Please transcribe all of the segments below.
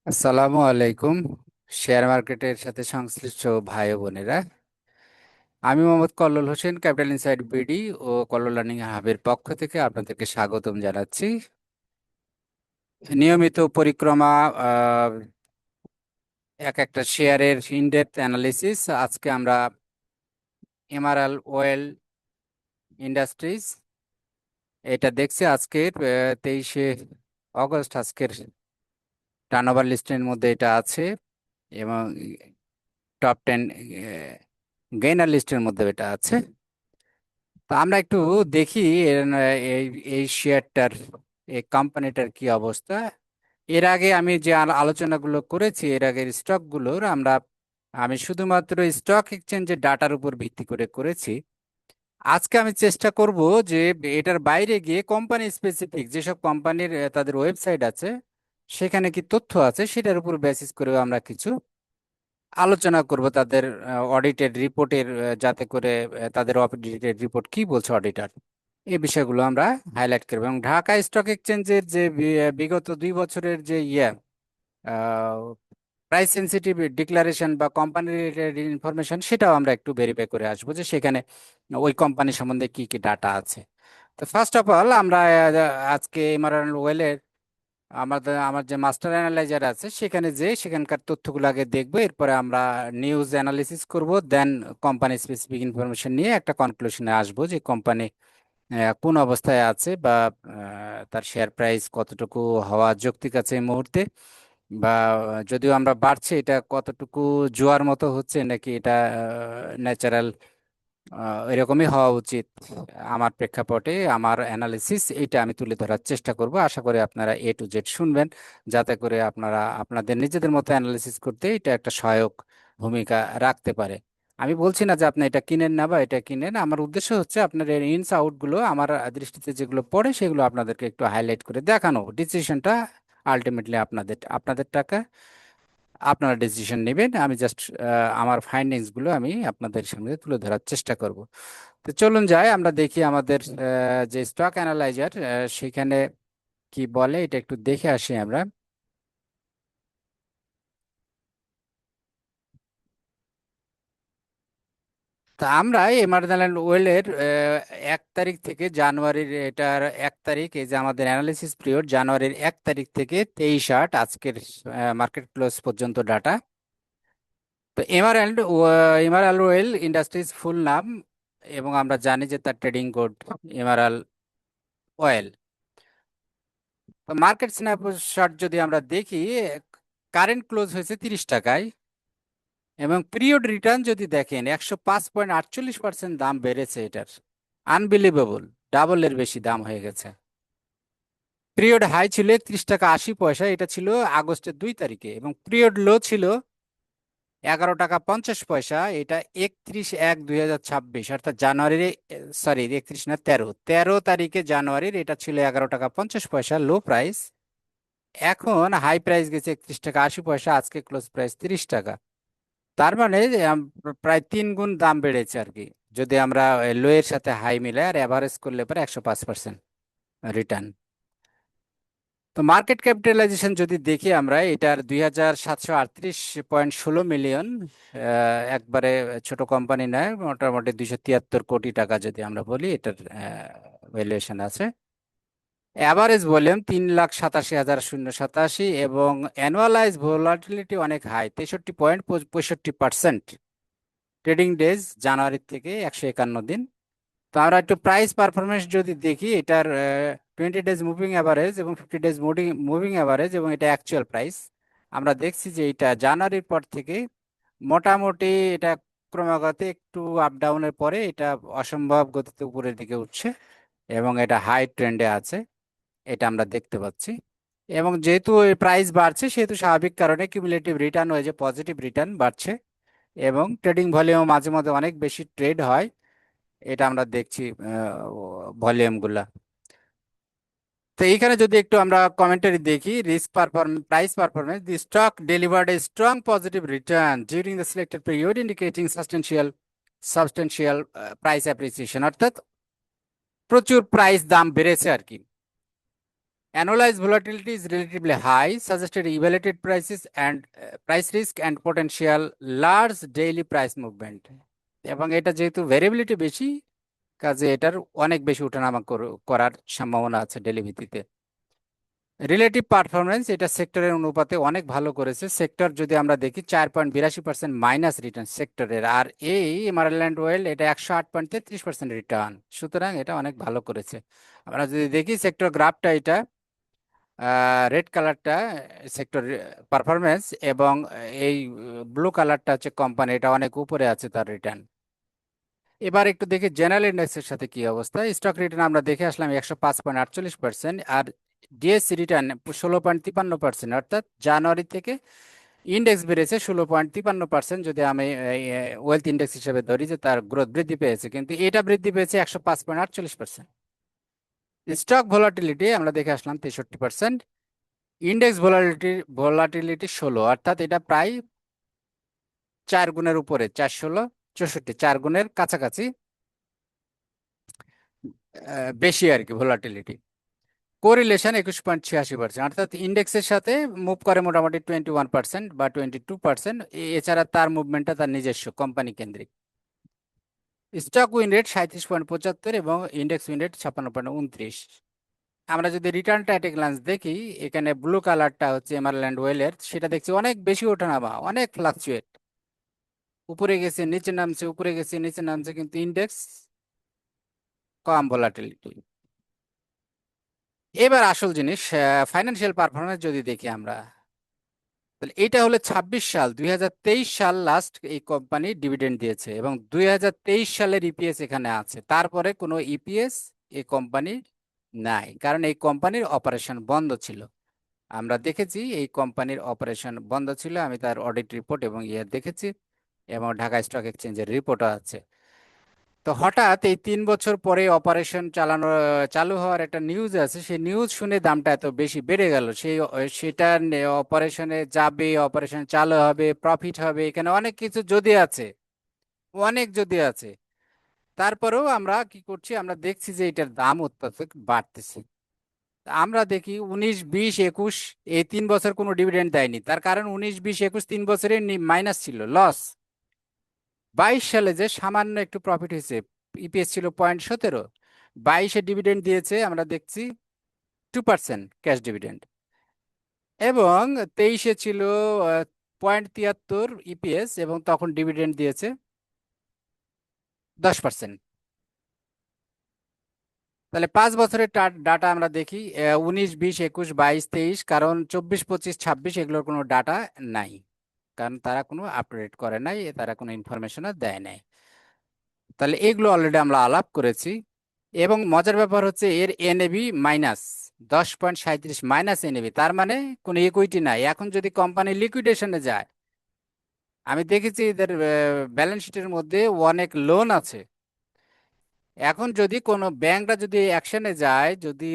আসসালামু আলাইকুম। শেয়ার মার্কেটের সাথে সংশ্লিষ্ট ভাই ও বোনেরা, আমি Mohammad Kallol Hossain, capital inside BD ও কল্লোল লার্নিং হাবের পক্ষ থেকে আপনাদেরকে স্বাগতম জানাচ্ছি। নিয়মিত পরিক্রমা, আহ, এক একটা শেয়ারের ইনডেপথ অ্যানালিসিস। আজকে আমরা এমআরএল ওয়েল ইন্ডাস্ট্রিজ এটা দেখছি। আজকের 23শে অগস্ট, আজকের টার্নওভার লিস্টের মধ্যে এটা আছে এবং টপ 10 গেইনার লিস্টের মধ্যে এটা আছে। তো আমরা একটু দেখি এই এই শেয়ারটার, এই কোম্পানিটার কি অবস্থা। এর আগে আমি যে আলোচনাগুলো করেছি, এর আগের স্টকগুলোর আমি শুধুমাত্র স্টক এক্সচেঞ্জের ডাটার উপর ভিত্তি করে করেছি। আজকে আমি চেষ্টা করব যে এটার বাইরে গিয়ে কোম্পানি স্পেসিফিক যেসব কোম্পানির তাদের ওয়েবসাইট আছে, সেখানে কি তথ্য আছে সেটার উপর বেসিস করে আমরা কিছু আলোচনা করব। তাদের অডিটেড রিপোর্টের, যাতে করে তাদের অডিটেড রিপোর্ট কি বলছে অডিটর, এই বিষয়গুলো আমরা হাইলাইট করব। এবং ঢাকা স্টক এক্সচেঞ্জের যে বিগত 2 বছরের যে প্রাইস সেনসিটিভ ডিক্লারেশন বা কোম্পানি রিলেটেড ইনফরমেশন, সেটাও আমরা একটু ভেরিফাই করে আসবো যে সেখানে ওই কোম্পানি সম্বন্ধে কি কি ডাটা আছে। তো ফার্স্ট অফ অল আমরা আজকে এমআরএল ওয়েলের আমার যে মাস্টার অ্যানালাইজার আছে সেখানে যে সেখানকার তথ্যগুলো আগে দেখবো, এরপরে আমরা নিউজ অ্যানালিসিস করব, দেন কোম্পানি স্পেসিফিক ইনফরমেশন নিয়ে একটা কনক্লুশনে আসবো যে কোম্পানি কোন অবস্থায় আছে, বা তার শেয়ার প্রাইস কতটুকু হওয়া যৌক্তিক আছে এই মুহূর্তে, বা যদিও আমরা বাড়ছে, এটা কতটুকু জোয়ার মতো হচ্ছে নাকি এটা ন্যাচারাল এরকমই হওয়া উচিত। আমার প্রেক্ষাপটে আমার অ্যানালিসিস এইটা আমি তুলে ধরার চেষ্টা করব। আশা করি আপনারা A to Z শুনবেন, যাতে করে আপনারা আপনাদের নিজেদের মতো অ্যানালিসিস করতে এটা একটা সহায়ক ভূমিকা রাখতে পারে। আমি বলছি না যে আপনি এটা কিনেন না বা এটা কিনেন, আমার উদ্দেশ্য হচ্ছে আপনার এর ইনস আউট গুলো আমার দৃষ্টিতে যেগুলো পড়ে সেগুলো আপনাদেরকে একটু হাইলাইট করে দেখানো। ডিসিশনটা আলটিমেটলি আপনাদের, আপনাদের টাকা, আপনারা ডিসিশন নেবেন। আমি জাস্ট আমার ফাইন্ডিংস গুলো আমি আপনাদের সামনে তুলে ধরার চেষ্টা করব। তো চলুন যাই, আমরা দেখি আমাদের যে স্টক অ্যানালাইজার সেখানে কি বলে, এটা একটু দেখে আসি আমরা। তা আমরা এমার্জেন্ট ওয়েলের 1 তারিখ থেকে জানুয়ারির, এটার 1 তারিখ, এই যে আমাদের অ্যানালিসিস পিরিয়ড জানুয়ারির 1 তারিখ থেকে 23/8 আজকের মার্কেট ক্লোজ পর্যন্ত ডাটা। তো এমারাল ওয়েল ইন্ডাস্ট্রিজ ফুল নাম, এবং আমরা জানি যে তার ট্রেডিং কোড এমারাল অয়েল। তো মার্কেট স্ন্যাপশট যদি আমরা দেখি, কারেন্ট ক্লোজ হয়েছে 30 টাকায়, এবং পিরিয়ড রিটার্ন যদি দেখেন 105.48% দাম বেড়েছে এটার। আনবিলিভেবল, ডাবলের বেশি দাম হয়ে গেছে। পিরিয়ড হাই ছিল 31 টাকা 80 পয়সা, এটা ছিল আগস্টের 2 তারিখে, এবং পিরিয়ড লো ছিল 11 টাকা 50 পয়সা, এটা 31/1/2026, অর্থাৎ জানুয়ারির, সরি 31 না, 13 তারিখে জানুয়ারির এটা ছিল 11 টাকা 50 পয়সা লো প্রাইস। এখন হাই প্রাইস গেছে 31 টাকা 80 পয়সা, আজকে ক্লোজ প্রাইস 30 টাকা। তার মানে প্রায় 3 গুণ দাম বেড়েছে আর কি, যদি আমরা লো এর সাথে হাই মিলাই আর অ্যাভারেজ করলে পরে 105% রিটার্ন। তো মার্কেট ক্যাপিটালাইজেশন যদি দেখি আমরা, এটার 2738.16 মিলিয়ন। একবারে ছোট কোম্পানি নয়, মোটামুটি 273 কোটি টাকা যদি আমরা বলি এটার ভ্যালুয়েশন আছে। অ্যাভারেজ ভলিউম 3,87,087, এবং অ্যানুয়ালাইজ ভোলাটিলিটি অনেক হাই, 63.65%। ট্রেডিং ডেজ জানুয়ারি থেকে 151 দিন। তো আমরা একটু প্রাইস পারফরমেন্স যদি দেখি, এটার 20 ডেজ মুভিং অ্যাভারেজ এবং 50 ডেজ মুভিং অ্যাভারেজ এবং এটা অ্যাকচুয়াল প্রাইস, আমরা দেখছি যে এটা জানুয়ারির পর থেকে মোটামুটি এটা ক্রমাগত একটু আপ ডাউনের পরে এটা অসম্ভব গতিতে উপরের দিকে উঠছে, এবং এটা হাই ট্রেন্ডে আছে, এটা আমরা দেখতে পাচ্ছি। এবং যেহেতু প্রাইস বাড়ছে, সেহেতু স্বাভাবিক কারণে কিউমুলেটিভ রিটার্ন হয়েছে, পজিটিভ রিটার্ন বাড়ছে, এবং ট্রেডিং ভলিউম মাঝে মাঝে অনেক বেশি ট্রেড হয়, এটা আমরা দেখছি ভলিউম গুলা। তো এইখানে যদি একটু আমরা কমেন্টারি দেখি, risk performance, price performance, the stock delivered a strong positive return during the selected period indicating substantial price appreciation, অর্থাৎ প্রচুর প্রাইস দাম বেড়েছে আর কি। Annualized volatility is relatively high, suggested elevated prices and price risk and potential large daily price movement. এবং এটা যেহেতু variability বেশি, কাজে এটার অনেক বেশি ওঠানামা করার সম্ভাবনা আছে ডেলি ভিত্তিতে। রিলেটিভ পারফরমেন্স, এটা সেক্টরের অনুপাতে অনেক ভালো করেছে। সেক্টর যদি আমরা দেখি 4.82% মাইনাস রিটার্ন সেক্টরের, আর এই এমারাল্যান্ড ওয়েল এটা 108.33% রিটার্ন, সুতরাং এটা অনেক ভালো করেছে। আমরা যদি দেখি সেক্টর গ্রাফটা, এটা রেড কালারটা সেক্টর পারফরমেন্স, এবং এই ব্লু কালারটা হচ্ছে কোম্পানি, এটা অনেক উপরে আছে তার রিটার্ন। এবার একটু দেখি জেনারেল ইন্ডেক্সের সাথে কি অবস্থা। স্টক রিটার্ন আমরা দেখে আসলাম 105.48%, আর ডিএসসি রিটার্ন 16.53%, অর্থাৎ জানুয়ারি থেকে ইন্ডেক্স বেড়েছে 16.53%। যদি আমি ওয়েলথ ইন্ডেক্স হিসেবে ধরি যে তার গ্রোথ বৃদ্ধি পেয়েছে, কিন্তু এটা বৃদ্ধি পেয়েছে 105.48%। স্টক ভলাটিলিটি আমরা দেখে আসলাম 63%, ইন্ডেক্স ভলাটিলিটি 16, অর্থাৎ এটা প্রায় 4 গুণের উপরে, 4/16, 64, 4 গুণের কাছাকাছি বেশি আর কি ভলাটিলিটি। কোরিলেশন 21.86%, অর্থাৎ ইন্ডেক্সের সাথে মুভ করে মোটামুটি 21% বা 22%। এছাড়া তার মুভমেন্টটা তার নিজস্ব কোম্পানি কেন্দ্রিক। স্টক উইন রেট 37.75 এবং ইন্ডেক্স উইন রেট 56.29। আমরা যদি রিটার্নটা এট এ গ্লান্স দেখি, এখানে ব্লু কালারটা হচ্ছে এমারল্যান্ড ওয়েলের, সেটা দেখছি অনেক বেশি ওঠানামা, অনেক ফ্লাকচুয়েট, উপরে গেছে নিচে নামছে, উপরে গেছে নিচে নামছে, কিন্তু ইন্ডেক্স কম ভলাটিলিটি। এবার আসল জিনিস, ফাইন্যান্সিয়াল পারফরমেন্স যদি দেখি আমরা, তাহলে এটা হলো 26 সাল, 2023 সাল লাস্ট এই কোম্পানি ডিভিডেন্ড দিয়েছে, এবং 2023 সালের ইপিএস এখানে আছে। তারপরে কোনো ইপিএস এই কোম্পানির নাই, কারণ এই কোম্পানির অপারেশন বন্ধ ছিল। আমরা দেখেছি এই কোম্পানির অপারেশন বন্ধ ছিল, আমি তার অডিট রিপোর্ট এবং ইয়ে দেখেছি, এবং ঢাকা স্টক এক্সচেঞ্জের রিপোর্টও আছে। তো হঠাৎ এই 3 বছর পরে অপারেশন চালু হওয়ার একটা নিউজ আছে, সেই নিউজ শুনে দামটা এত বেশি বেড়ে গেল। সেটা অপারেশনে যাবে, অপারেশন চালু হবে, প্রফিট হবে, এখানে অনেক কিছু যদি আছে, অনেক যদি আছে। তারপরেও আমরা কি করছি, আমরা দেখছি যে এটার দাম অত্যাধিক বাড়তেছে। আমরা দেখি 19, 20, 21 এই 3 বছর কোনো ডিভিডেন্ড দেয়নি, তার কারণ 19, 20, 21 3 বছরে মাইনাস ছিল, লস। 22 সালে যে সামান্য একটু প্রফিট হয়েছে, ইপিএস ছিল 0.17, 22-এ ডিভিডেন্ড দিয়েছে আমরা দেখছি 2% ক্যাশ ডিভিডেন্ড, এবং 23-এ ছিল 0.73 ইপিএস, এবং তখন ডিভিডেন্ড দিয়েছে 10%। তাহলে 5 বছরের ডাটা আমরা দেখি, 19, 20, 21, 22, 23, কারণ 24, 25, 26 এগুলোর কোনো ডাটা নাই, কারণ তারা কোনো আপডেট করে নাই, তারা কোনো ইনফরমেশনও দেয় নাই। তাহলে এগুলো অলরেডি আমরা আলাপ করেছি। এবং মজার ব্যাপার হচ্ছে এর এনএবি মাইনাস 10.37, মাইনাস এনএবি, তার মানে কোনো ইকুইটি নাই। এখন যদি কোম্পানি লিকুইডেশনে যায়, আমি দেখেছি এদের ব্যালেন্স শিটের মধ্যে অনেক লোন আছে। এখন যদি কোনো ব্যাংকটা যদি অ্যাকশনে যায়, যদি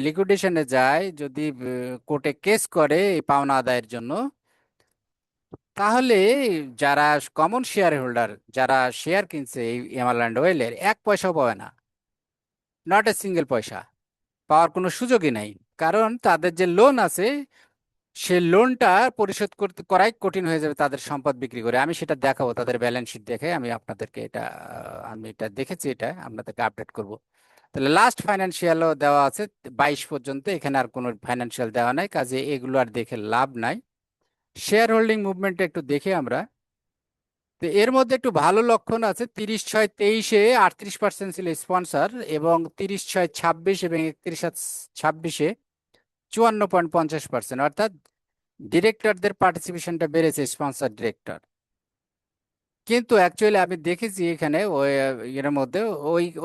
লিকুইডেশনে যায়, যদি কোর্টে কেস করে এই পাওনা আদায়ের জন্য, তাহলে যারা কমন শেয়ার হোল্ডার, যারা শেয়ার কিনছে এই এমারল্যান্ড ওয়েলের, 1 পয়সাও পাবে না, নট এ সিঙ্গেল পয়সা পাওয়ার কোনো সুযোগই নাই। কারণ তাদের যে লোন আছে, সে লোনটা পরিশোধ করাই কঠিন হয়ে যাবে তাদের সম্পদ বিক্রি করে। আমি সেটা দেখাবো, তাদের ব্যালেন্স শিট দেখে আমি আপনাদেরকে এটা আমি এটা দেখেছি, এটা আপনাদেরকে আপডেট করব। তাহলে লাস্ট ফাইন্যান্সিয়ালও দেওয়া আছে 22 পর্যন্ত, এখানে আর কোনো ফাইন্যান্সিয়াল দেওয়া নাই, কাজে এগুলো আর দেখে লাভ নাই। শেয়ার হোল্ডিং মুভমেন্টটা একটু দেখে আমরা, তো এর মধ্যে একটু ভালো লক্ষণ আছে। 30/6/23-এ 38% ছিল স্পন্সর, এবং 30/6/26 এবং 31/7/26-এ 54.50%, অর্থাৎ ডিরেক্টরদের পার্টিসিপেশনটা বেড়েছে, স্পন্সর ডিরেক্টর। কিন্তু অ্যাকচুয়ালি আমি দেখেছি এখানে ওই এর মধ্যে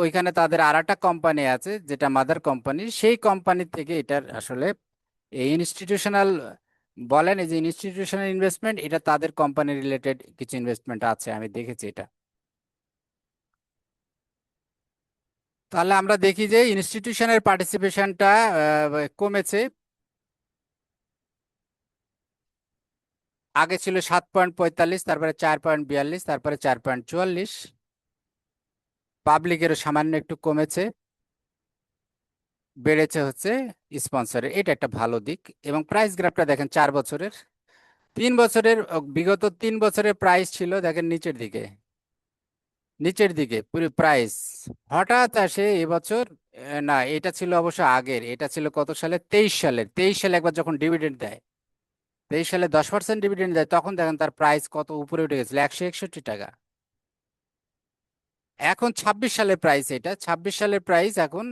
ওইখানে তাদের আর একটা কোম্পানি আছে, যেটা মাদার কোম্পানি, সেই কোম্পানি থেকে এটার আসলে এই ইনস্টিটিউশনাল বলেন, এই যে ইনস্টিটিউশনাল ইনভেস্টমেন্ট, এটা তাদের কোম্পানি রিলেটেড কিছু ইনভেস্টমেন্ট আছে, আমি দেখেছি এটা। তাহলে আমরা দেখি যে ইনস্টিটিউশনের পার্টিসিপেশনটা কমেছে। আগে ছিল 7.45, তারপরে 4.42, তারপরে 4.44। পাবলিকেরও সামান্য একটু কমেছে। বেড়েছে হচ্ছে স্পন্সরের, এটা একটা ভালো দিক। এবং প্রাইস গ্রাফটা দেখেন 4 বছরের, 3 বছরের বিগত 3 বছরের প্রাইস ছিল দেখেন নিচের দিকে, নিচের দিকে পুরো প্রাইস। হঠাৎ আসে এবছর, না এটা ছিল অবশ্য আগের, এটা ছিল কত সালে, 23 সালের, 23 সালে একবার যখন ডিভিডেন্ড দেয়, 23 সালে 10% ডিভিডেন্ড দেয়, তখন দেখেন তার প্রাইস কত উপরে উঠে গেছিল, 161 টাকা। এখন 26 সালের প্রাইস, এটা 26 সালের প্রাইস এখন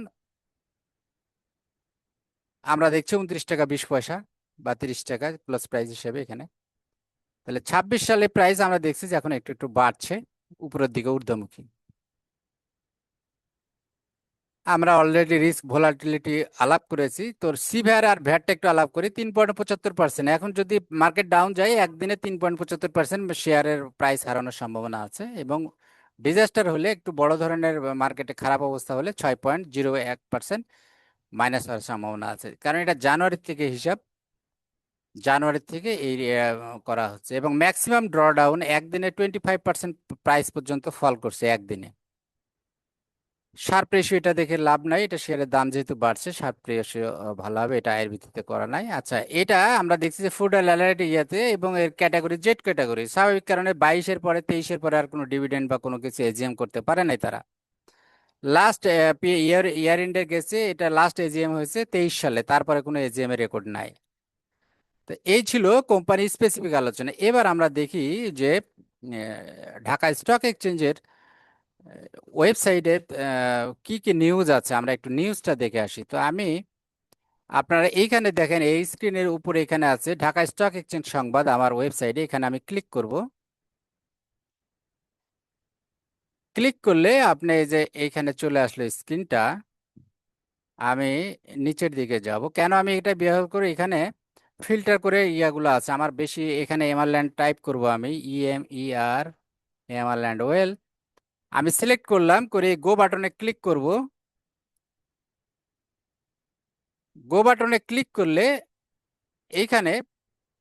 আমরা দেখছি 29 টাকা 20 পয়সা বা 30 টাকা প্লাস প্রাইস হিসেবে এখানে। তাহলে 26 সালে প্রাইস আমরা দেখছি যে এখন একটু একটু বাড়ছে, উপরের দিকে ঊর্ধ্বমুখী। আমরা অলরেডি রিস্ক ভোলাটিলিটি আলাপ করেছি, তো সিভ্যার আর ভ্যাটটা একটু আলাপ করি। 3.75%, এখন যদি মার্কেট ডাউন যায় একদিনে 3.75% শেয়ারের প্রাইস হারানোর সম্ভাবনা আছে, এবং ডিজাস্টার হলে একটু বড় ধরনের মার্কেটে খারাপ অবস্থা হলে 6.01% মাইনাস হওয়ার সম্ভাবনা আছে, কারণ এটা জানুয়ারি থেকে হিসাব, জানুয়ারি থেকে এই করা হচ্ছে। এবং ম্যাক্সিমাম ড্রডাউন একদিনে 25% প্রাইস পর্যন্ত ফল করছে একদিনে। শার্প রেশিও এটা দেখে লাভ নাই, এটা শেয়ারের দাম যেহেতু বাড়ছে শার্প রেশিও ভালো হবে, এটা এর ভিত্তিতে করা নাই। আচ্ছা, এটা আমরা দেখছি যে ফুড অ্যালার্ট ইয়াতে এবং এর ক্যাটাগরি জেড ক্যাটাগরি, স্বাভাবিক কারণে 22-এর পরে 23-এর পরে আর কোনো ডিভিডেন্ড বা কোনো কিছু এজিএম করতে পারে নাই তারা। লাস্ট ইয়ার এন্ডে গেছে, এটা লাস্ট এজিএম হয়েছে 23 সালে, তারপরে কোনো এজিএম এর রেকর্ড নাই। তো এই ছিল কোম্পানি স্পেসিফিক আলোচনা। এবার আমরা দেখি যে ঢাকা স্টক এক্সচেঞ্জের ওয়েবসাইটে কি কি নিউজ আছে, আমরা একটু নিউজটা দেখে আসি। তো আমি, আপনারা এইখানে দেখেন এই স্ক্রিনের উপরে এখানে আছে ঢাকা স্টক এক্সচেঞ্জ সংবাদ আমার ওয়েবসাইটে, এখানে আমি ক্লিক করব। ক্লিক করলে আপনি এই যে এইখানে চলে আসলো স্ক্রিনটা। আমি নিচের দিকে যাব, কেন আমি এটা ব্যবহার করি, এখানে ফিল্টার করে ইয়াগুলো আছে আমার বেশি, এখানে এমারল্যান্ড টাইপ করব আমি, EMER, এমারল্যান্ড ওয়েল। আমি সিলেক্ট করলাম, করে গো বাটনে ক্লিক করব। গো বাটনে ক্লিক করলে এইখানে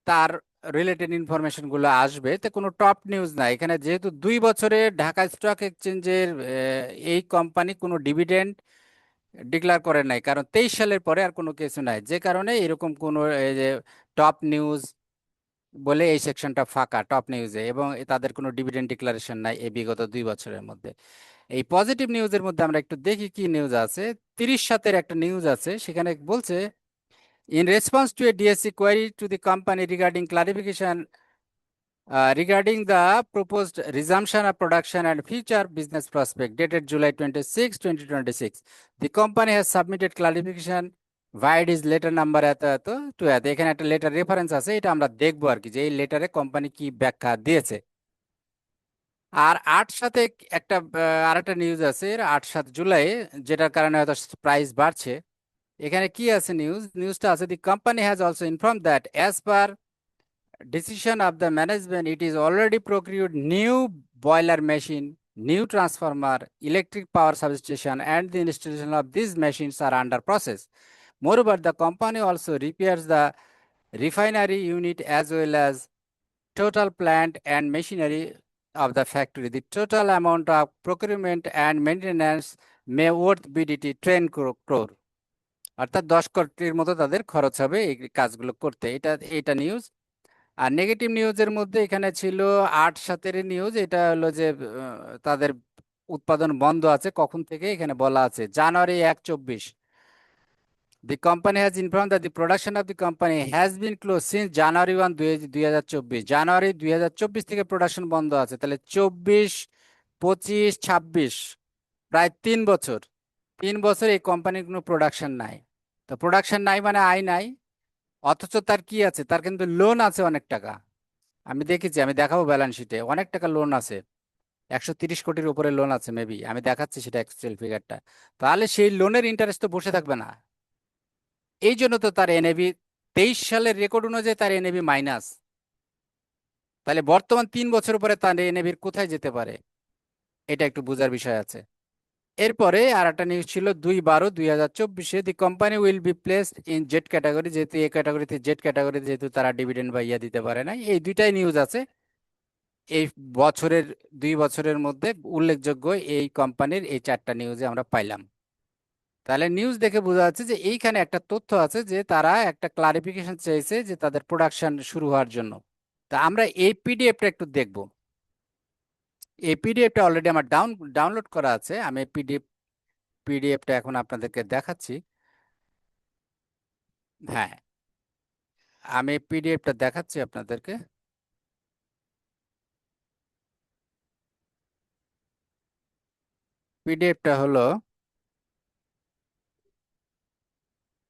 তার রিলেটেড ইনফরমেশন গুলো আসবে, তো কোনো টপ নিউজ নাই এখানে, যেহেতু 2 বছরে ঢাকা স্টক এক্সচেঞ্জের এই কোম্পানি কোনো ডিভিডেন্ড ডিক্লেয়ার করে নাই, কারণ 23 সালের পরে আর কোনো কিছু নাই, যে কারণে এরকম কোনো এই যে টপ নিউজ বলে এই সেকশনটা ফাঁকা টপ নিউজে, এবং তাদের কোনো ডিভিডেন্ড ডিক্লারেশন নাই এই বিগত 2 বছরের মধ্যে। এই পজিটিভ নিউজের মধ্যে আমরা একটু দেখি কি নিউজ আছে। 30/7-এর একটা নিউজ আছে, সেখানে বলছে, in response to a DSC query to the company regarding clarification regarding the proposed resumption of production and future business prospect dated July 26, 2026, the company has submitted clarification via its letter number এত এত two এত। এখানে একটা letter reference আছে, এটা আমরা দেখবো আর কি, যে এই লেটারে কোম্পানি কি ব্যাখ্যা দিয়েছে। আর 8/7 একটা আরেকটা নিউজ আছে 8/7 জুলাই, যেটার কারণে হয়তো প্রাইস বাড়ছে। এখানে কি আছে নিউজটা আছে, the company has also inform that as per decision of the management, it is already procured new boiler machine, new transformer, electric power substation, and the installation of these machines are under process. Moreover, the company also repairs the refinery unit as well as total plant and machinery of the factory. The total amount of procurement and maintenance may worth BDT 10 crore, অর্থাৎ 10 কোটির মতো তাদের খরচ হবে এই কাজগুলো করতে। এটা নিউজ। আর নেগেটিভ নিউজের মধ্যে এখানে ছিল 8/7-এর নিউজ, এটা হলো যে তাদের উৎপাদন বন্ধ আছে কখন থেকে, এখানে বলা আছে জানুয়ারি 1, 24। The company has informed that the production of the company has been closed since January 1, 2024। জানুয়ারি 2024 থেকে প্রোডাকশন বন্ধ আছে, তাহলে 24, 25, 26, প্রায় 3 বছর, 3 বছর এই কোম্পানির কোনো প্রোডাকশন নাই। তো প্রোডাকশন নাই মানে আয় নাই, অথচ তার কি আছে, তার কিন্তু লোন আছে অনেক টাকা। আমি দেখেছি, আমি দেখাবো ব্যালেন্স শিটে অনেক টাকা লোন আছে, 130 কোটির উপরে লোন আছে মেবি, আমি দেখাচ্ছি সেটা অ্যাকচুয়াল ফিগারটা। তাহলে সেই লোনের ইন্টারেস্ট তো বসে থাকবে না, এই জন্য তো তার এনএভি 23 সালের রেকর্ড অনুযায়ী তার এনএভি মাইনাস। তাহলে বর্তমান 3 বছর পরে তার এনএভির কোথায় যেতে পারে, এটা একটু বোঝার বিষয় আছে। এরপরে আর একটা নিউজ ছিল 2/12/2024, the company will be placed in Z category, যেহেতু এই ক্যাটাগরিতে জেড ক্যাটাগরি, যেহেতু তারা ডিভিডেন্ড বা ইয়া দিতে পারে না। এই দুইটাই নিউজ আছে এই বছরের, 2 বছরের মধ্যে উল্লেখযোগ্য এই কোম্পানির এই 4টা নিউজে আমরা পাইলাম। তাহলে নিউজ দেখে বোঝা যাচ্ছে যে এইখানে একটা তথ্য আছে যে তারা একটা ক্লারিফিকেশন চেয়েছে যে তাদের প্রোডাকশন শুরু হওয়ার জন্য। তা আমরা এই পিডিএফটা একটু দেখব। এই পিডিএফটা অলরেডি আমার ডাউনলোড করা আছে। আমি পিডিএফটা এখন আপনাদেরকে দেখাচ্ছি। হ্যাঁ, আমি পিডিএফটা দেখাচ্ছি আপনাদেরকে। পিডিএফটা হলো,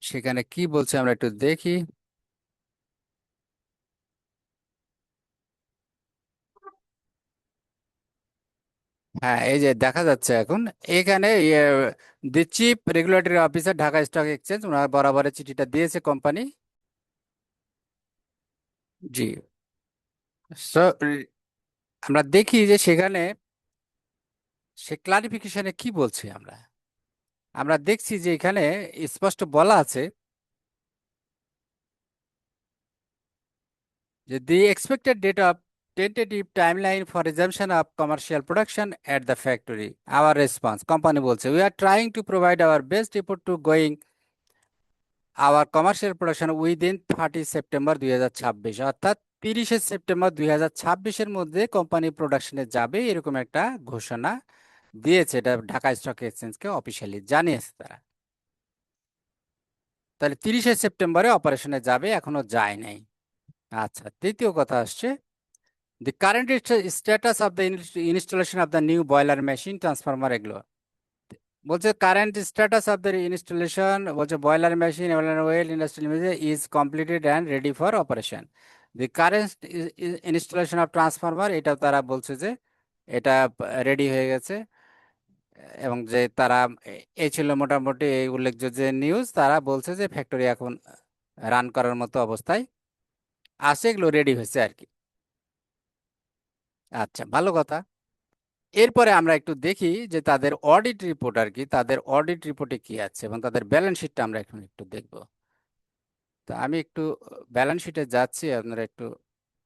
সেখানে কি বলছে আমরা একটু দেখি। হ্যাঁ, এই যে দেখা যাচ্ছে এখন এখানে the chief regulatory officer Dhaka stock exchange, ওনার বরাবরের চিঠিটা দিয়েছে কোম্পানি। জি। সো আমরা দেখি যে সেখানে সে ক্লারিফিকেশনে কি বলছে। আমরা আমরা দেখছি যে এখানে স্পষ্ট বলা আছে যে the expected date of tentative timeline for resumption of commercial production at the factory. Our response, company বলছে, we are trying to provide our best effort to going our commercial production within 30 September 2026, অর্থাৎ 30 September 2026-এর মধ্যে company প্রোডাকশনে যাবে, এরকম একটা ঘোষণা দিয়েছে। এটা ঢাকা স্টক এক্সচেঞ্জকে অফিসিয়ালি জানিয়েছে তারা। তাহলে 30 সেপ্টেম্বরে অপারেশনে যাবে, এখনো যায় নাই। আচ্ছা, তৃতীয় কথা আসছে, the current status of the installation of the new boiler machine transformer, এগুলো বলছে। Current status of the installation বলছে boiler machine well industrial is completed and ready for operation. The current installation of transformer, এটা তারা বলছে যে এটা ready হয়ে গেছে। এবং যে তারা এই ছিল মোটামুটি এই উল্লেখযোগ্য যে নিউজ। তারা বলছে যে ফ্যাক্টরি এখন রান করার মতো অবস্থায় আছে, এগুলো রেডি হয়েছে আর কি। আচ্ছা, ভালো কথা। এরপরে আমরা একটু দেখি যে তাদের অডিট রিপোর্ট আর কি, তাদের অডিট রিপোর্টে কি আছে এবং তাদের ব্যালেন্স শিটটা আমরা এখন একটু দেখব। তা আমি একটু ব্যালেন্স শিটে যাচ্ছি, আপনারা একটু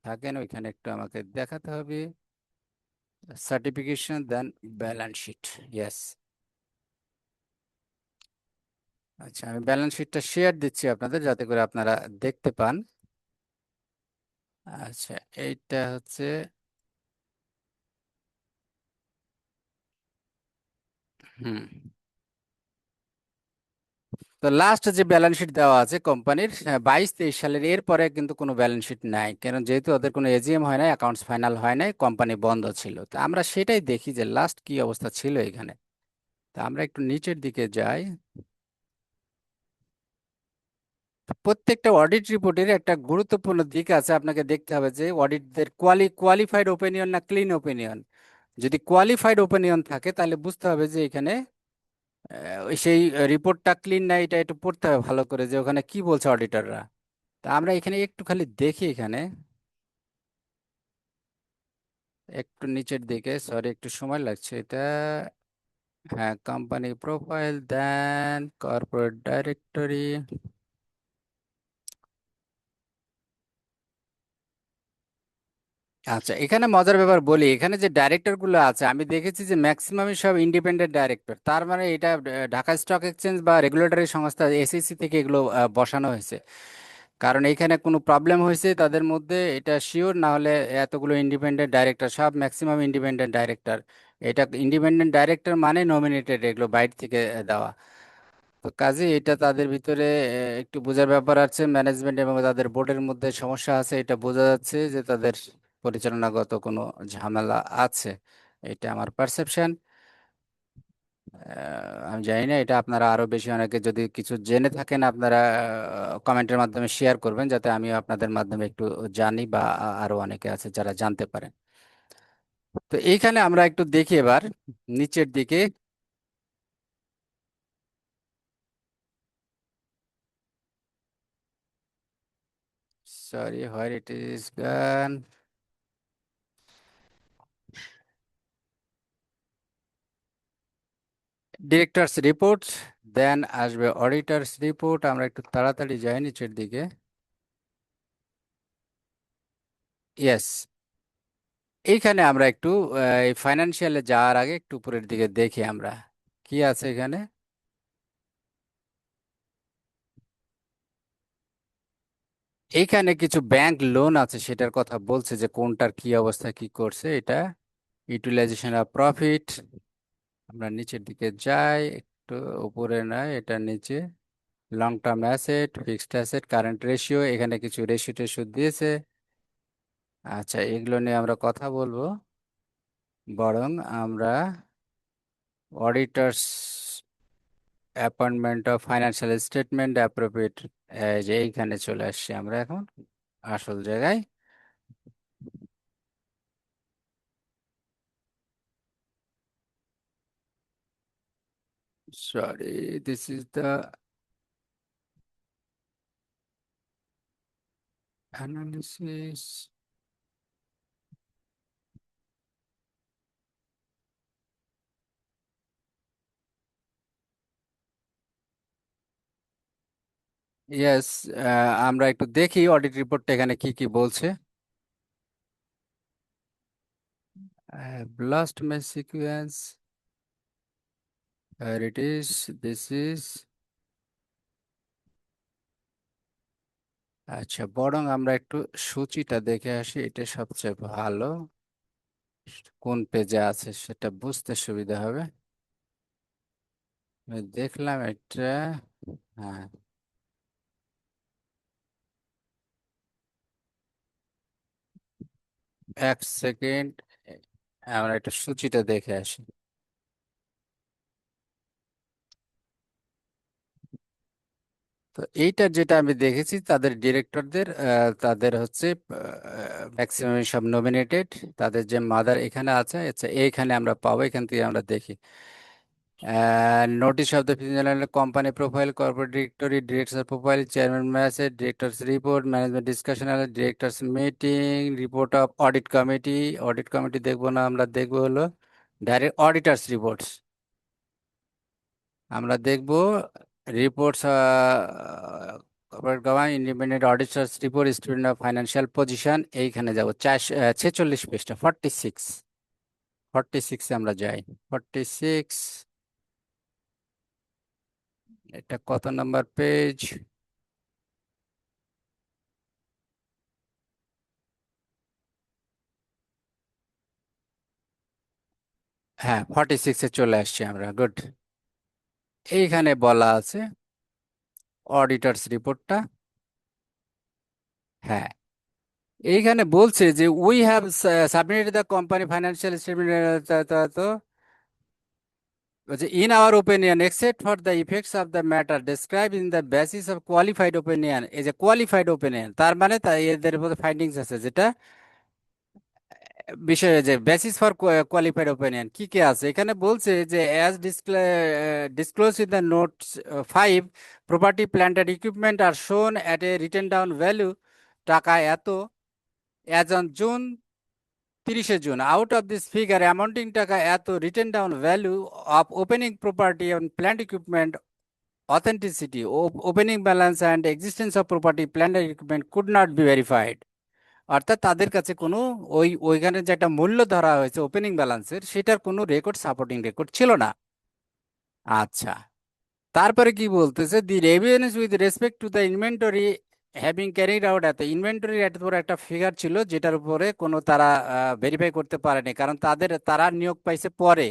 থাকেন, ওইখানে একটু আমাকে দেখাতে হবে। সার্টিফিকেশন দেন ব্যালেন্স শিট, ইয়েস। আচ্ছা, আমি ব্যালেন্স শিটটা শেয়ার দিচ্ছি আপনাদের, যাতে করে আপনারা দেখতে পান। আচ্ছা, এইটা হচ্ছে, হুম, তো লাস্ট যে ব্যালেন্স শিট দেওয়া আছে কোম্পানির 22-23 সালের, এরপরে কিন্তু কোনো ব্যালেন্স শিট নাই, কারণ যেহেতু ওদের কোনো এজিএম হয় নাই, অ্যাকাউন্টস ফাইনাল হয় নাই, কোম্পানি বন্ধ ছিল। তো আমরা সেটাই দেখি যে লাস্ট কি অবস্থা ছিল এখানে। তো আমরা একটু নিচের দিকে যাই। প্রত্যেকটা অডিট রিপোর্টের একটা গুরুত্বপূর্ণ দিক আছে, আপনাকে দেখতে হবে যে অডিটদের কোয়ালিফাইড ওপিনিয়ন না ক্লিন ওপিনিয়ন। যদি কোয়ালিফাইড ওপিনিয়ন থাকে তাহলে বুঝতে হবে যে এখানে সেই রিপোর্টটা ক্লিন না, এটা একটু পড়তে হবে ভালো করে যে ওখানে কি বলছে অডিটররা। তা আমরা এখানে একটু খালি দেখি, এখানে একটু নিচের দিকে, সরি একটু সময় লাগছে এটা। হ্যাঁ, কোম্পানি প্রোফাইল দেন কর্পোরেট ডাইরেক্টরি। আচ্ছা, এখানে মজার ব্যাপার বলি, এখানে যে ডাইরেক্টর গুলো আছে আমি দেখেছি যে ম্যাক্সিমামই সব ইন্ডিপেন্ডেন্ট ডাইরেক্টর। তার মানে এটা ঢাকা স্টক এক্সচেঞ্জ বা রেগুলেটরি সংস্থা এসইসি থেকে এগুলো বসানো হয়েছে। কারণ এইখানে কোনো প্রবলেম হয়েছে তাদের মধ্যে, এটা শিওর না হলে এতগুলো ইন্ডিপেন্ডেন্ট ডাইরেক্টর, সব ম্যাক্সিমাম ইন্ডিপেন্ডেন্ট ডাইরেক্টর। এটা ইন্ডিপেন্ডেন্ট ডাইরেক্টর মানে নমিনেটেড, এগুলো বাইরে থেকে দেওয়া। তো কাজে এটা তাদের ভিতরে একটু বোঝার ব্যাপার আছে, ম্যানেজমেন্ট এবং তাদের বোর্ডের মধ্যে সমস্যা আছে, এটা বোঝা যাচ্ছে যে তাদের পরিচালনাগত কোনো ঝামেলা আছে। এটা আমার পারসেপশন। আমি জানি না, এটা আপনারা আরো বেশি অনেকে যদি কিছু জেনে থাকেন আপনারা কমেন্টের মাধ্যমে শেয়ার করবেন, যাতে আমিও আপনাদের মাধ্যমে একটু জানি বা আরো অনেকে আছে যারা জানতে পারেন। তো এইখানে আমরা একটু দেখি এবার নিচের দিকে। সরি, হোয়ার ইট ইজ গান। ডিরেক্টরস রিপোর্ট, দেন আসবে অডিটরস রিপোর্ট। আমরা একটু তাড়াতাড়ি যাই নিচের দিকে। ইয়েস, এইখানে আমরা একটু এই ফাইন্যান্সিয়ালে যাওয়ার আগে একটু উপরের দিকে দেখি আমরা কি আছে এখানে। এইখানে কিছু ব্যাংক লোন আছে, সেটার কথা বলছে যে কোনটার কি অবস্থা কি করছে এটা। ইউটিলাইজেশন অফ প্রফিট, আমরা নিচের দিকে যাই একটু, উপরে নয় এটা নিচে। Long term asset, fixed asset, current ratio, এখানে কিছু রেশিও টেশিও দিয়েছে। আচ্ছা, এগুলো নিয়ে আমরা কথা বলবো। বরং আমরা auditors appointment of financial statement appropriate, যে এইখানে চলে আসছি আমরা এখন আসল জায়গায়। Sorry, this is the analysis. Yes, আমরা একটু দেখি অডিট রিপোর্টটা এখানে কি কি বলছে। Blast mesh sequence, where it is, this is। আচ্ছা, বরং আমরা একটু সূচিটা দেখে আসি, এটা সবচেয়ে ভালো। কোন পেজে আছে সেটা বুঝতে সুবিধা হবে। আমি দেখলাম এটা। হ্যাঁ, 1 সেকেন্ড, আমরা একটু সূচিটা দেখে আসি। তো এইটার যেটা আমি দেখেছি, তাদের ডিরেক্টরদের তাদের হচ্ছে ম্যাক্সিমাম সব নমিনেটেড। তাদের যে মাদার এখানে আছে, আচ্ছা এইখানে আমরা পাবো, এখান থেকে আমরা দেখি। Notice of the company profile, corporate directory, director profile, chairman message, directors report, management discussion, directors meeting, report of audit committee. Audit committee দেখবো না, আমরা দেখবো হলো ডাইরেক্ট অডিটার্স রিপোর্টস। আমরা দেখব reports, corporate governance independent auditors report, statement of financial position, এইখানে যাব 46 পৃষ্ঠা, 46। 46-এ আমরা যাই। 46, এটা কত নাম্বার পেজ? হ্যাঁ, 46-এ চলে আসছি আমরা, গুড। এইখানে বলা আছে অডিটরস রিপোর্টটা। হ্যাঁ, এইখানে বলছে যে we have submitted the company financial statement. In our opinion, except for the effects of the matter described in the basis of qualified opinion, is a qualified opinion, তার মানে তাই এদের মধ্যে ফাইন্ডিংস আছে যেটা বিষয়ে, যে বেসিস ফর কোয়ালিফাইড ওপিনিয়ন কি কি আছে এখানে বলছে যে as disclose in the notes 5, property plant and equipment are shown at a written down value টাকা এত as on June 30 June. Out of this figure amounting টাকা এত written down value of opening property and plant equipment, authenticity, opening balance and existence of property, plant and equipment could not be verified। অর্থাৎ তাদের কাছে কোনো ওইখানে যে একটা মূল্য ধরা হয়েছে ওপেনিং ব্যালেন্সের, সেটার কোনো রেকর্ড, সাপোর্টিং রেকর্ড ছিল না। আচ্ছা, তারপরে কি বলতেছে, the evidence with respect to the inventory having carried out, এত ইনভেন্টরির এত বড় একটা ফিগার ছিল যেটার উপরে কোনো তারা ভেরিফাই করতে পারেনি, কারণ তারা নিয়োগ পাইছে পরে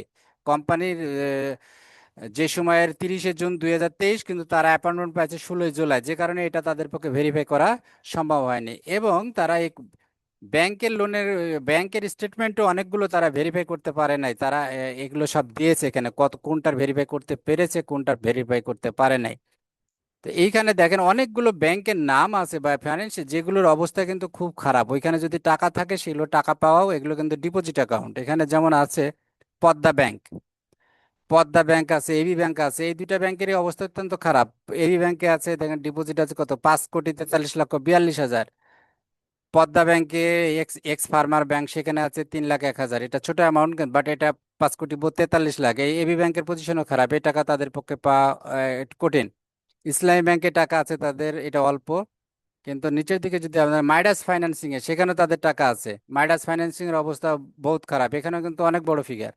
কোম্পানির যে সময়ের 30 জুন 2023, কিন্তু তারা অ্যাপয়েন্টমেন্ট পাইছে 16 জুলাই, যে কারণে এটা তাদের পক্ষে ভেরিফাই করা সম্ভব হয়নি। এবং তারা এই ব্যাংকের লোনের ব্যাংকের স্টেটমেন্টও অনেকগুলো তারা ভেরিফাই করতে পারে নাই। তারা এগুলো সব দিয়েছে এখানে, কোনটার ভেরিফাই করতে পেরেছে, কোনটার ভেরিফাই করতে পারে নাই। তো এইখানে দেখেন অনেকগুলো ব্যাংকের নাম আছে বা ফাইন্যান্সিয়াল, যেগুলোর অবস্থা কিন্তু খুব খারাপ। ওইখানে যদি টাকা থাকে সেগুলো টাকা পাওয়াও, এগুলো কিন্তু ডিপোজিট অ্যাকাউন্ট। এখানে যেমন আছে পদ্মা ব্যাংক, পদ্মা ব্যাংক আছে, এবি ব্যাংক আছে, এই দুইটা ব্যাংকেরই অবস্থা অত্যন্ত খারাপ। এবি ব্যাংকে আছে দেখেন ডিপোজিট আছে কত, 5,43,42,000। পদ্মা ব্যাংকে, এক্স এক্স ফার্মার ব্যাংক, সেখানে আছে 3,01,000। এটা ছোট অ্যামাউন্ট, বাট এটা 5,43,00,000। এই এবি ব্যাংকের পজিশনও খারাপ, এই টাকা তাদের পক্ষে পাওয়া কঠিন। ইসলামী ব্যাংকে টাকা আছে তাদের, এটা অল্প। কিন্তু নিচের দিকে যদি আপনার মাইডাস ফাইন্যান্সিং এ, সেখানেও তাদের টাকা আছে। মাইডাস ফাইন্যান্সিং এর অবস্থা বহুত খারাপ, এখানেও কিন্তু অনেক বড় ফিগার,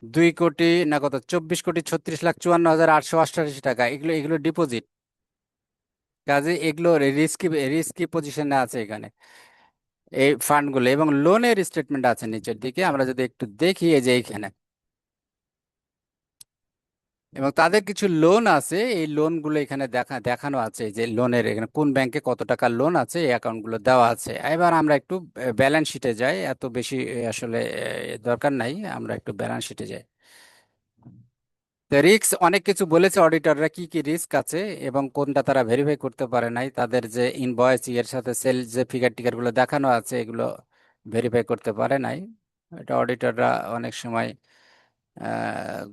2 কোটি না কত, 24,36,54,888 টাকা। এগুলো এগুলো ডিপোজিট। কাজে এগুলো রিস্কি রিস্কি পজিশনে আছে এখানে এই ফান্ডগুলো, এবং লোনের স্টেটমেন্ট আছে নিচের দিকে, আমরা যদি একটু দেখি এই যে এইখানে, এবং তাদের কিছু লোন আছে, এই লোনগুলো এখানে দেখানো আছে যে লোনের এখানে কোন ব্যাংকে কত টাকা লোন আছে, এই অ্যাকাউন্টগুলো দেওয়া আছে। এবার আমরা একটু ব্যালেন্স শিটে যাই, এত বেশি আসলে দরকার নাই, আমরা একটু ব্যালেন্স শিটে যাই। তো রিস্ক অনেক কিছু বলেছে অডিটররা, কি কি রিস্ক আছে এবং কোনটা তারা ভেরিফাই করতে পারে নাই, তাদের যে ইনভয়েস এর সাথে সেল যে ফিগার টিগার গুলো দেখানো আছে এগুলো ভেরিফাই করতে পারে নাই। এটা অডিটররা অনেক সময়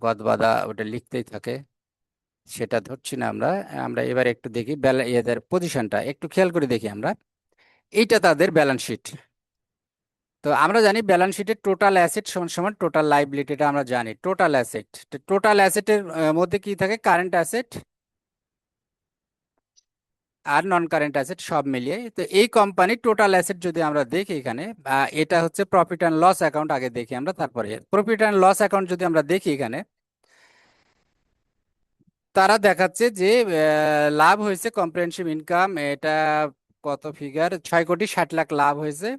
গদবাদা ওটা লিখতেই থাকে, সেটা ধরছি না আমরা। আমরা এবার একটু দেখি এদের পজিশনটা একটু খেয়াল করে দেখি আমরা। এইটা তাদের ব্যালেন্স শিট। তো আমরা জানি ব্যালেন্স শিটের টোটাল অ্যাসেট সমান সমান টোটাল লাইবিলিটিটা আমরা জানি। টোটাল অ্যাসেট, টোটাল অ্যাসেটের মধ্যে কি থাকে, কারেন্ট অ্যাসেট আর নন কারেন্ট অ্যাসেট সব মিলিয়ে। তো এই কোম্পানির টোটাল অ্যাসেট যদি আমরা দেখি এখানে, এটা হচ্ছে প্রফিট অ্যান্ড লস অ্যাকাউন্ট আগে দেখি আমরা, তারপরে প্রফিট অ্যান্ড লস অ্যাকাউন্ট যদি আমরা দেখি এখানে, তারা দেখাচ্ছে যে লাভ হয়েছে কম্প্রিহেনসিভ ইনকাম, এটা কত ফিগার, 6,60,00,000 লাভ হয়েছে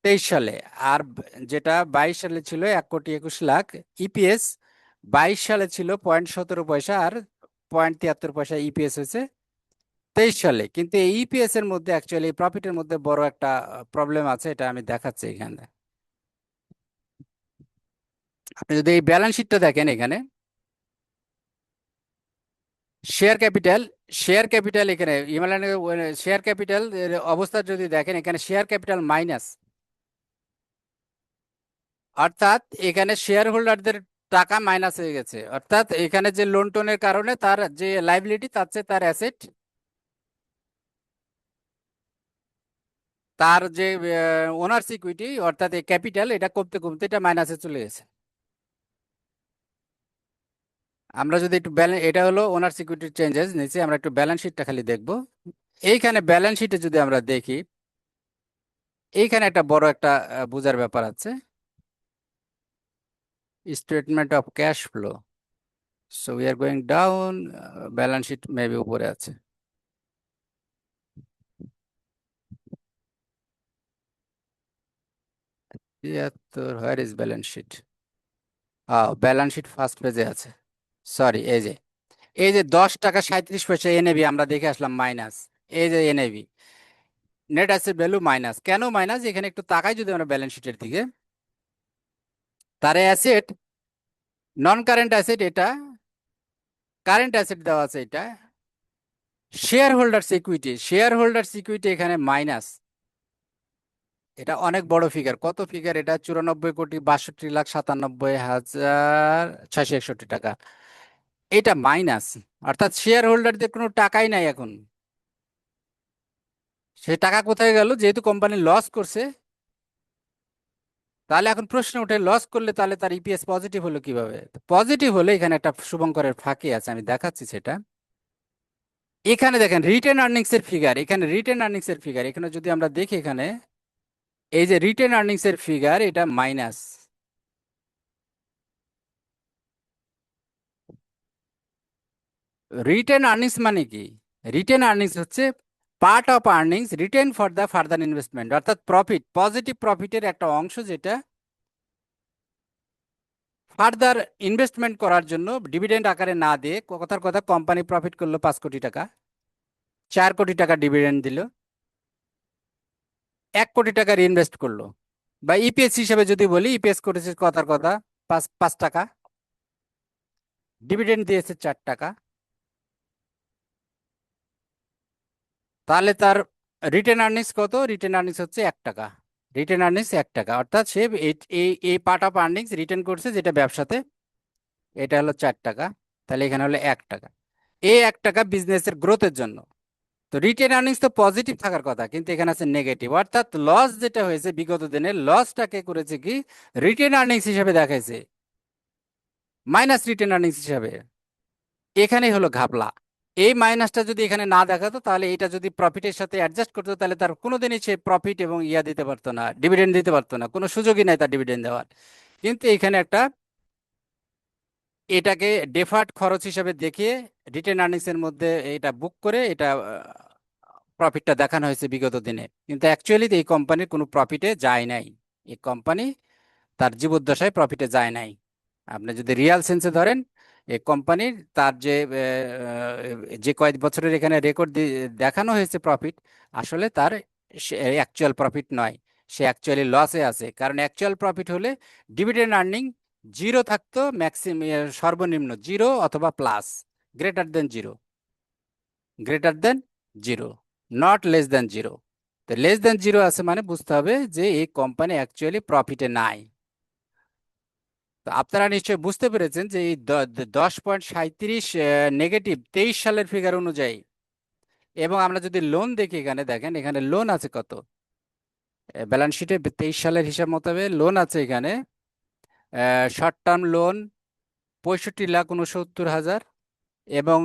23 সালে। আর যেটা 22 সালে ছিল 1,21,00,000। ইপিএস 22 সালে ছিল 0.17 পয়সা, আর 0.73 পয়সা ইপিএস হয়েছে 23 সালে। কিন্তু এই ইপিএস এর মধ্যে অ্যাকচুয়ালি প্রফিটের মধ্যে বড় একটা প্রবলেম আছে, এটা আমি দেখাচ্ছি এখানে। আপনি যদি এই ব্যালেন্স শিটটা দেখেন এখানে, শেয়ার ক্যাপিটাল, শেয়ার ক্যাপিটাল এখানে হিমালয়ান শেয়ার ক্যাপিটাল অবস্থা যদি দেখেন এখানে, শেয়ার ক্যাপিটাল মাইনাস, অর্থাৎ এখানে শেয়ার হোল্ডারদের টাকা মাইনাস হয়ে গেছে। অর্থাৎ এখানে যে লোন টোনের কারণে তার যে লাইবিলিটি তার চেয়ে তার অ্যাসেট, তার যে ওনার্স ইকুইটি অর্থাৎ এই ক্যাপিটাল, এটা কমতে কমতে এটা মাইনাসে চলে গেছে। আমরা যদি একটু ব্যালেন্স, এটা হলো ওনার সিকিউরিটি চেঞ্জেস, নিচে আমরা একটু ব্যালেন্স শিটটা খালি দেখব। এইখানে ব্যালেন্স শিটে যদি আমরা দেখি, এইখানে একটা বড় একটা বোঝার ব্যাপার আছে, statement of cash flow. So we are going down, balance sheet maybe উপরে আছে। 73, where is balance sheet? Balance sheet first পেজে আছে, সরি। এই যে 10 টাকা 37 পয়সা এনএবি আমরা দেখে আসলাম মাইনাস। এই যে NAB, net asset value minus, কেন মাইনাস এখানে একটু তাকাই যদি আমরা ব্যালেন্স শিটের দিকে, তার অ্যাসেট, নন কারেন্ট অ্যাসেট এটা, কারেন্ট অ্যাসেট দেওয়া আছে এটা, share holders equity, share holders equity এখানে মাইনাস। এটা অনেক বড় ফিগার, কত ফিগার এটা, 94,62,97,661 টাকা, এটা মাইনাস। অর্থাৎ শেয়ার হোল্ডারদের কোনো টাকাই নাই এখন। সে টাকা কোথায় গেল, যেহেতু কোম্পানি লস করছে। তাহলে এখন প্রশ্ন ওঠে, লস করলে তাহলে তার ইপিএস পজিটিভ হলো কিভাবে? পজিটিভ হলে এখানে একটা শুভঙ্করের ফাঁকি আছে, আমি দেখাচ্ছি সেটা। এখানে দেখেন রিটেন আর্নিংস এর ফিগার, এখানে রিটেন আর্নিংস এর ফিগার, এখানে যদি আমরা দেখি এখানে, এই যে রিটেন আর্নিংস এর ফিগার এটা মাইনাস। রিটেন আর্নিংস মানে কি? রিটেন আর্নিংস হচ্ছে part of earnings written for the further investment, অর্থাৎ প্রফিট, পজিটিভ প্রফিটের একটা অংশ যেটা ফার্দার ইনভেস্টমেন্ট করার জন্য ডিভিডেন্ড আকারে না দিয়ে, কথার কথা কোম্পানি প্রফিট করলো 5 কোটি টাকা, 4 কোটি টাকা ডিভিডেন্ড দিল, 1 কোটি টাকা রিইনভেস্ট করলো, বা ইপিএস হিসেবে যদি বলি, ইপিএস করেছে কথার কথা 5 টাকা, ডিভিডেন্ড দিয়েছে 4 টাকা, তাহলে তার রিটেন আর্নিংস কত? রিটেন আর্নিংস হচ্ছে 1 টাকা। রিটেন আর্নিংস 1 টাকা, অর্থাৎ সে এই এই এই পার্ট অফ আর্নিংস রিটেন করছে যেটা ব্যবসাতে, এটা হলো 4 টাকা। তাহলে এখানে হলো 1 টাকা, এই 1 টাকা বিজনেসের গ্রোথের জন্য। তো রিটেন আর্নিংস তো পজিটিভ থাকার কথা, কিন্তু এখানে আছে নেগেটিভ, অর্থাৎ লস যেটা হয়েছে বিগত দিনে, লসটাকে করেছে কি রিটেন আর্নিংস হিসেবে দেখাইছে, মাইনাস রিটেন আর্নিংস হিসাবে। এখানেই হলো ঘাপলা। এই মাইনাসটা যদি এখানে না দেখাতো, তাহলে এটা যদি প্রফিটের সাথে অ্যাডজাস্ট করতো, তাহলে তার কোনোদিনই সে প্রফিট এবং ইয়া দিতে পারতো না, ডিভিডেন্ড দিতে পারতো না, কোনো সুযোগই নাই তার ডিভিডেন্ড দেওয়ার। কিন্তু এখানে একটা এটাকে ডেফার্ড খরচ হিসাবে দেখিয়ে রিটেন আর্নিংস এর মধ্যে এটা বুক করে এটা প্রফিটটা দেখানো হয়েছে বিগত দিনে, কিন্তু অ্যাকচুয়ালি এই কোম্পানির কোনো প্রফিটে যায় নাই। এই কোম্পানি তার জীবদ্দশায় প্রফিটে যায় নাই। আপনি যদি রিয়াল সেন্সে ধরেন, এই কোম্পানির তার যে কয়েক বছরের এখানে রেকর্ড দেখানো হয়েছে প্রফিট, আসলে তার অ্যাকচুয়াল প্রফিট নয়। সে অ্যাকচুয়ালি লসে আছে, কারণ অ্যাকচুয়াল প্রফিট হলে ডিভিডেন্ড আর্নিং জিরো থাকতো, সর্বনিম্ন জিরো অথবা plus, greater than zero, greater than zero, not less than zero. তো লেস দেন জিরো আছে মানে বুঝতে হবে যে এই কোম্পানি অ্যাকচুয়ালি প্রফিটে নাই। তো আপনারা নিশ্চয়ই বুঝতে পেরেছেন যে এই 10.37 নেগেটিভ 23 সালের ফিগার অনুযায়ী। এবং আমরা যদি লোন দেখি, এখানে দেখেন এখানে লোন আছে কত, ব্যালেন্স শিটে 23 সালের হিসাব মোতাবেক লোন আছে এখানে। শর্ট টার্ম লোন 65,69,000, এবং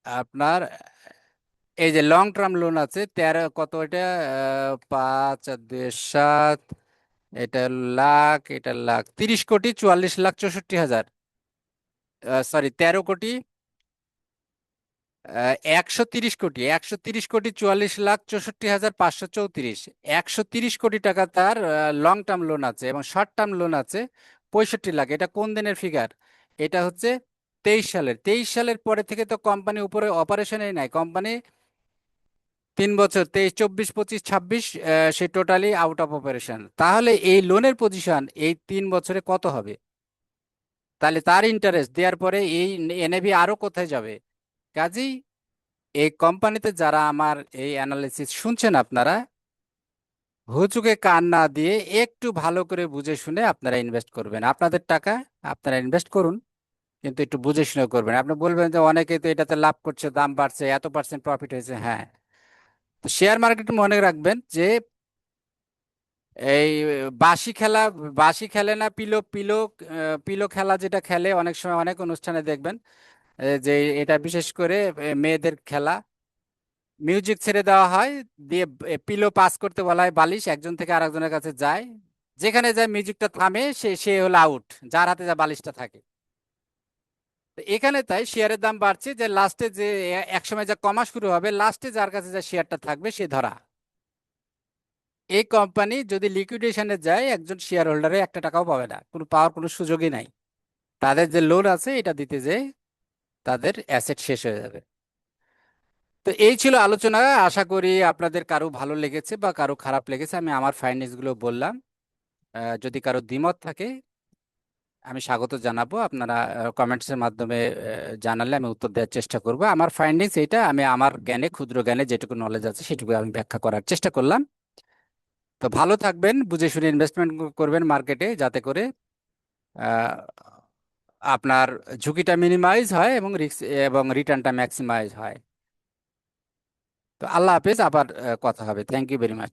আপনার এই যে লং টার্ম লোন আছে 13, কত এটা, 5 আর 2 7, এটা লাখ, এটা লাখ, 30,44,64,000, সরি 130 কোটি, 130,44,64,534, 130 কোটি টাকা তার লং টার্ম লোন আছে, এবং শর্ট টার্ম লোন আছে 65 লাখ। এটা কোন দিনের ফিগার? এটা হচ্ছে 23 সালের। 23 সালের পরে থেকে তো কোম্পানি উপরে অপারেশনেই নাই। কোম্পানি 3 বছর, 23, 24, 25, 26, সে টোটালি আউট অফ অপারেশন। তাহলে এই লোনের পজিশন এই 3 বছরে কত হবে? তাহলে তার ইন্টারেস্ট দেওয়ার পরে এই এনএভি আরো কোথায় যাবে? কাজেই এই কোম্পানিতে যারা আমার এই অ্যানালিসিস শুনছেন, আপনারা হুচুকে কান না দিয়ে একটু ভালো করে বুঝে শুনে আপনারা ইনভেস্ট করবেন। আপনাদের টাকা আপনারা ইনভেস্ট করুন, কিন্তু একটু বুঝে শুনে করবেন। আপনি বলবেন যে অনেকে তো এটাতে লাভ করছে, দাম বাড়ছে, এত পার্সেন্ট প্রফিট হয়েছে। হ্যাঁ, তো শেয়ার মার্কেটে মনে রাখবেন যে এই বাঁশি খেলা, বাঁশি খেলে না, পিলো পিলো পিলো খেলা যেটা খেলে অনেক সময় অনেক অনুষ্ঠানে দেখবেন, যে এটা বিশেষ করে মেয়েদের খেলা। মিউজিক ছেড়ে দেওয়া হয়, দিয়ে পিলো পাস করতে বলা হয়, বালিশ একজন থেকে আরেকজনের কাছে যায়, যেখানে যায় মিউজিকটা থামে, সে সে হলো আউট, যার হাতে যা বালিশটা থাকে। তো এখানে তাই শেয়ারের দাম বাড়ছে, যে লাস্টে যে একসময় যা কমা শুরু হবে, লাস্টে যার কাছে যা শেয়ারটা থাকবে সে ধরা। এই কোম্পানি যদি লিকুইডেশনে যায়, একজন শেয়ার হোল্ডারে একটা টাকাও পাবে না, কোনো পাওয়ার কোনো সুযোগই নাই। তাদের যে লোন আছে এটা দিতে যে তাদের অ্যাসেট শেষ হয়ে যাবে। তো এই ছিল আলোচনা। আশা করি আপনাদের কারো ভালো লেগেছে বা কারো খারাপ লেগেছে। আমি আমার ফাইন্ডিংস গুলো বললাম। যদি কারো দ্বিমত থাকে আমি স্বাগত জানাবো। আপনারা কমেন্টসের মাধ্যমে জানালে আমি উত্তর দেওয়ার চেষ্টা করব। আমার ফাইন্ডিংস এটা, আমি আমার জ্ঞানে, ক্ষুদ্র জ্ঞানে যেটুকু নলেজ আছে সেটুকু আমি ব্যাখ্যা করার চেষ্টা করলাম। তো ভালো থাকবেন, বুঝে শুনে ইনভেস্টমেন্ট করবেন মার্কেটে, যাতে করে আহ, আপনার ঝুঁকিটা মিনিমাইজ হয় এবং রিস্ক এবং রিটার্নটা ম্যাক্সিমাইজ হয়। তো আল্লাহ হাফেজ, আবার কথা হবে। Thank you very much.